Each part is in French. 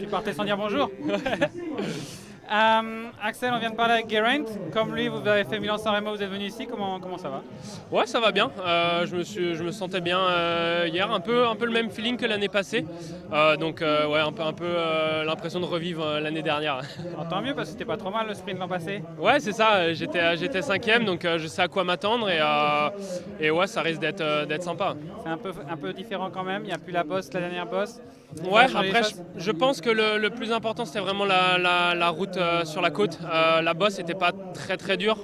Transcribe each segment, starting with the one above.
partez sans dire bonjour. Axel, on vient de parler avec Geraint. Comme lui, vous avez fait Milan-San Remo, vous êtes venu ici. Comment ça va? Ouais, ça va bien. Je me sentais bien hier, un peu le même feeling que l'année passée. Ouais, un peu l'impression de revivre l'année dernière. Alors, tant mieux parce que c'était pas trop mal le sprint l'an passé. Ouais, c'est ça. J'étais cinquième, donc je sais à quoi m'attendre et ouais, ça risque d'être sympa. C'est un peu différent quand même. Il n'y a plus la bosse, la dernière bosse. Ouais, après, je pense que le plus important, c'était vraiment la route sur la côte. La bosse n'était pas très dure.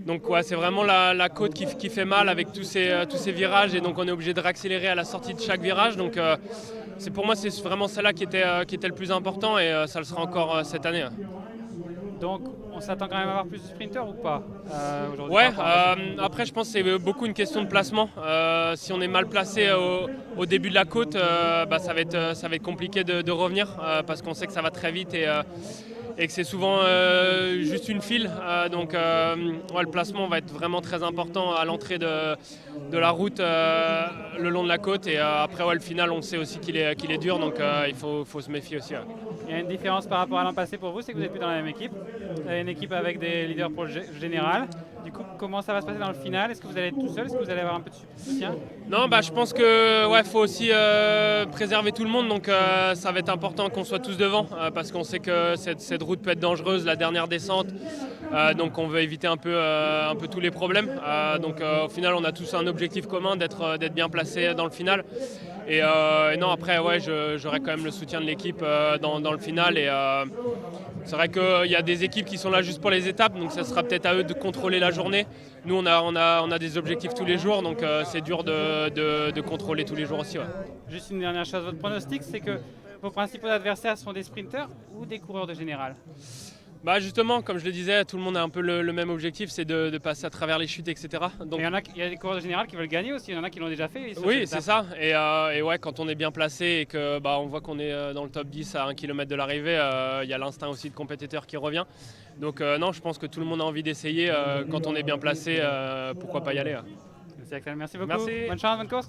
Donc ouais, c'est vraiment la côte qui fait mal avec tous ces virages, et donc on est obligé de réaccélérer à la sortie de chaque virage. Donc pour moi, c'est vraiment celle-là qui était le plus important, et ça le sera encore cette année. Donc on s'attend quand même à avoir plus de sprinters ou pas aujourd'hui? Ouais, après je pense que c'est beaucoup une question de placement. Si on est mal placé au début de la côte, ça va être compliqué de revenir, parce qu'on sait que ça va très vite et que c'est souvent juste une file. Le placement va être vraiment très important à l'entrée de la route le long de la côte. Et après, le final, on sait aussi qu'il est dur, donc il faut se méfier aussi. Ouais. Il y a une différence par rapport à l'an passé pour vous, c'est que vous n'êtes plus dans la même équipe. Vous avez une équipe avec des leaders pour le général. Du coup, comment ça va se passer dans le final? Est-ce que vous allez être tout seul? Est-ce que vous allez avoir un peu de soutien? Non, je pense que faut aussi préserver tout le monde, donc ça va être important qu'on soit tous devant, parce qu'on sait que cette route peut être dangereuse, la dernière descente, donc on veut éviter un peu tous les problèmes. Au final, on a tous un objectif commun d'être bien placé dans le final. Et non, après, j'aurai quand même le soutien de l'équipe dans le final. Et c'est vrai qu'il y a des équipes qui sont là juste pour les étapes, donc ça sera peut-être à eux de contrôler la journée. Nous, on a des objectifs tous les jours, donc c'est dur de contrôler tous les jours aussi. Ouais. Juste une dernière chose, votre pronostic, c'est que vos principaux adversaires sont des sprinters ou des coureurs de général? Justement, comme je le disais, tout le monde a un peu le même objectif, c'est de passer à travers les chutes, etc. Donc, il y a des coureurs de général qui veulent gagner aussi, il y en a qui l'ont déjà fait. Oui, c'est ça. Et ouais, quand on est bien placé et que on voit qu'on est dans le top 10 à 1 km de l'arrivée, il y a l'instinct aussi de compétiteur qui revient. Donc non, je pense que tout le monde a envie d'essayer. Quand on est bien placé, pourquoi pas y aller. Merci Axel, merci beaucoup. Merci. Bonne chance, bonne course.